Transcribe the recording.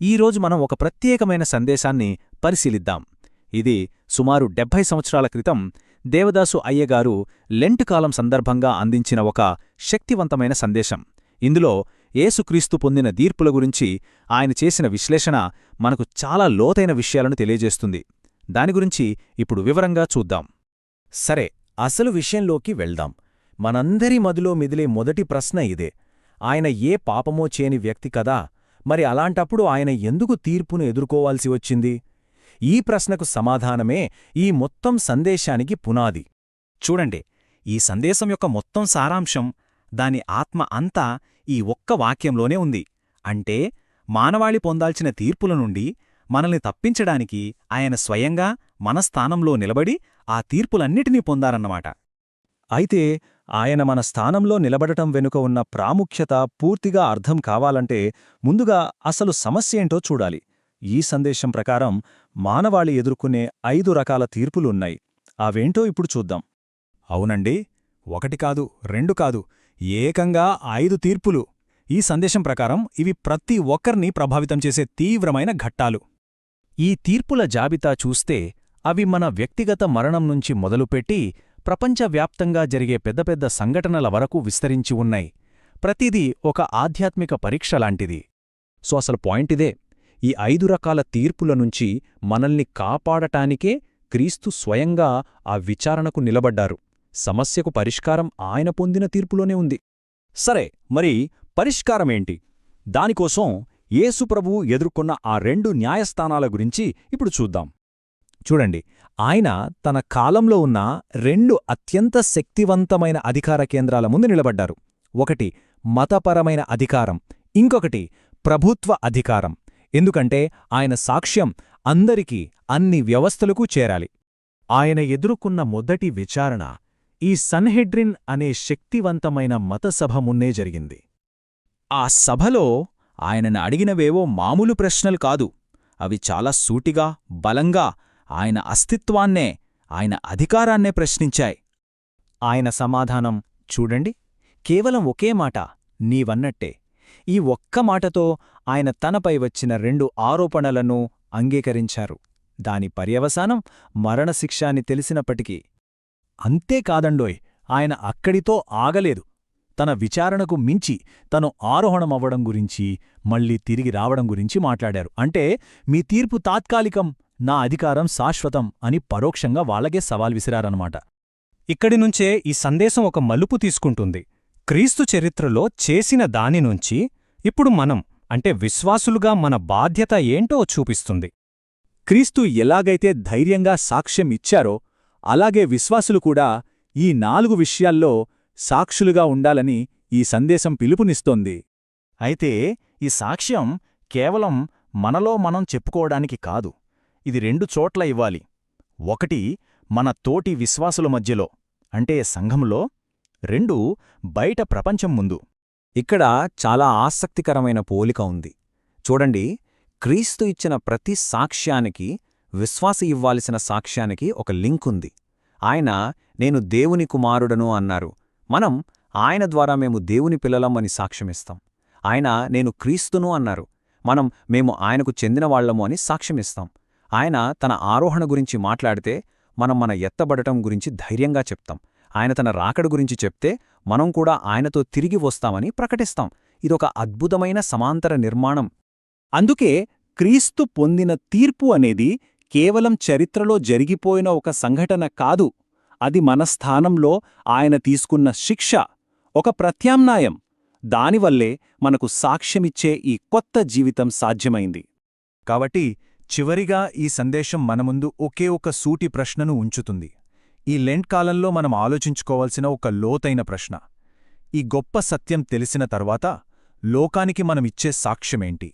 ఈరోజు మనం ఒక ప్రత్యేకమైన సందేశాన్ని పరిశీలిద్దాం. ఇది సుమారు 70 సంవత్సరాల క్రితం దేవదాసు అయ్యగారు లెంట్ కాలం సందర్భంగా అందించిన ఒక శక్తివంతమైన సందేశం. ఇందులో యేసుక్రీస్తు పొందిన తీర్పుల గురించి ఆయన చేసిన విశ్లేషణ మనకు చాలా లోతైన విషయాలను తెలియజేస్తుంది. దాని గురించి ఇప్పుడు వివరంగా చూద్దాం. సరే, అసలు విషయంలోకి వెళ్దాం. మనందరి మదిలో మిదిలే మొదటి ప్రశ్న ఇదే. ఆయన ఏ పాపమో చేయని వ్యక్తి కదా, మరి అలాంటప్పుడు ఆయన ఎందుకు తీర్పును ఎదుర్కోవాల్సి వచ్చింది? ఈ ప్రశ్నకు సమాధానమే ఈ మొత్తం సందేశానికి పునాది. చూడండి, ఈ సందేశం యొక్క మొత్తం సారాంశం, దాని ఆత్మ అంతా ఈ ఒక్క వాక్యంలోనే ఉంది. అంటే మానవాళి పొందాల్సిన తీర్పుల నుండి మనల్ని తప్పించడానికి ఆయన స్వయంగా మన స్థానంలో నిలబడి ఆ తీర్పులన్నిటినీ పొందారన్నమాట. అయితే ఆయన మన స్థానంలో నిలబడటం వెనుక ఉన్న ప్రాముఖ్యత పూర్తిగా అర్థం కావాలంటే ముందుగా అసలు సమస్యేంటో చూడాలి. ఈ సందేశం ప్రకారం మానవాళి ఎదుర్కొనే 5 రకాల తీర్పులున్నాయి. అవేంటో ఇప్పుడు చూద్దాం. అవునండి, 1 కాదు, 2 కాదు, ఏకంగా 5 తీర్పులు. ఈ సందేశం ప్రకారం ఇవి ప్రతి ఒక్కర్నీ ప్రభావితం చేసే తీవ్రమైన ఘట్టాలు. ఈ తీర్పుల జాబితా చూస్తే అవి మన వ్యక్తిగత మరణం నుంచి మొదలుపెట్టి ప్రపంచవ్యాప్తంగా జరిగే పెద్ద పెద్ద సంఘటనల వరకు విస్తరించి ఉన్నాయి. ప్రతిదీ ఒక ఆధ్యాత్మిక పరీక్షలాంటిది. సో అసలు పాయింటిదే. ఈ 5 రకాల తీర్పుల నుంచి మనల్ని కాపాడటానికే క్రీస్తు స్వయంగా ఆ విచారణకు నిలబడ్డారు. సమస్యకు పరిష్కారం ఆయన పొందిన తీర్పులోనే ఉంది. సరే, మరి పరిష్కారమేంటి? దానికోసం యేసుప్రభువు ఎదుర్కొన్న ఆ 2 న్యాయస్థానాల గురించి ఇప్పుడు చూద్దాం. చూడండి, ఆయన తన కాలంలో ఉన్న 2 అత్యంత శక్తివంతమైన అధికార కేంద్రాల ముందు నిలబడ్డారు. ఒకటి మతపరమైన అధికారం, ఇంకొకటి ప్రభుత్వ అధికారం. ఎందుకంటే ఆయన సాక్ష్యం అందరికీ, అన్ని వ్యవస్థలకు చేరాలి. ఆయన ఎదుర్కొన్న మొదటి విచారణ ఈ సన్హెడ్రిన్ అనే శక్తివంతమైన మతసభ మున్నే జరిగింది. ఆ సభలో ఆయనను అడిగినవేవో మామూలు ప్రశ్నలు కాదు. అవి చాలా సూటిగా, బలంగా ఆయన అస్తిత్వాన్నే, ఆయన అధికారాన్నే ప్రశ్నించాయి. ఆయన సమాధానం చూడండి, కేవలం ఒకే మాట, నీవన్నట్టే. ఈ ఒక్క మాటతో ఆయన తనపై వచ్చిన 2 ఆరోపణలను అంగీకరించారు. దాని పర్యవసానం మరణశిక్ష అని తెలిసినప్పటికీ. అంతేకాదండోయ్, ఆయన అక్కడితో ఆగలేదు. తన విచారణకు మించి తను ఆరోహణమవ్వడం గురించి, మళ్లీ తిరిగి రావడం గురించి మాట్లాడారు. అంటే మీ తీర్పు తాత్కాలికం, నా అధికారం శాశ్వతం అని పరోక్షంగా వాళ్లకే సవాల్ విసిరారన్నమాట. ఇక్కడినుంచే ఈ సందేశం ఒక మలుపు తీసుకుంటుంది. క్రీస్తు చరిత్రలో చేసిన దానినుంచి ఇప్పుడు మనం, అంటే విశ్వాసులుగా మన బాధ్యత ఏంటో చూపిస్తుంది. క్రీస్తు ఎలాగైతే ధైర్యంగా సాక్ష్యం ఇచ్చారో అలాగే విశ్వాసులు కూడా ఈ 4 విషయాల్లో సాక్షులుగా ఉండాలని ఈ సందేశం పిలుపునిస్తోంది. అయితే ఈ సాక్ష్యం కేవలం మనలో మనం చెప్పుకోవడానికి కాదు. ఇది 2 చోట్ల ఇవ్వాలి. 1 మన తోటి విశ్వాసుల మధ్యలో, అంటే సంఘంలో. 2 బయట ప్రపంచం ముందు. ఇక్కడ చాలా ఆసక్తికరమైన పోలిక ఉంది. చూడండి, క్రీస్తు ఇచ్చిన ప్రతి సాక్ష్యానికి, విశ్వాసి ఇవ్వాల్సిన సాక్ష్యానికి ఒక లింక్ ఉంది. ఆయన నేను దేవుని కుమారుడను అన్నారు. మనం ఆయన ద్వారా మేము దేవుని పిల్లలం అని సాక్ష్యమిస్తాం. ఆయన నేను క్రీస్తును అన్నారు. మేము ఆయనకు చెందినవాళ్లము అని సాక్ష్యమిస్తాం. ఆయన తన ఆరోహణ గురించి మాట్లాడితే మనం మన ఎత్తబడటం గురించి ధైర్యంగా చెప్తాం. ఆయన తన రాకడ గురించి చెప్తే మనం కూడా ఆయనతో తిరిగి వస్తామని ప్రకటిస్తాం. ఇదొక అద్భుతమైన సమాంతర నిర్మాణం. అందుకే క్రీస్తు పొందిన తీర్పు అనేది కేవలం చరిత్రలో జరిగిపోయిన ఒక సంఘటన కాదు. అది మన స్థానంలో ఆయన తీసుకున్న శిక్ష, ఒక ప్రత్యామ్నాయం. దానివల్లే మనకు సాక్ష్యమిచ్చే ఈ కొత్త జీవితం సాధ్యమైంది. కాబట్టి చివరిగా ఈ సందేశం మన ముందు ఒకే ఒక సూటి ప్రశ్నను ఉంచుతుంది. ఈ లెంట్ కాలంలో మనం ఆలోచించుకోవాల్సిన ఒక లోతైన ప్రశ్న. ఈ గొప్ప సత్యం తెలిసిన తర్వాత లోకానికి మనమిచ్చే సాక్ష్యమేంటి?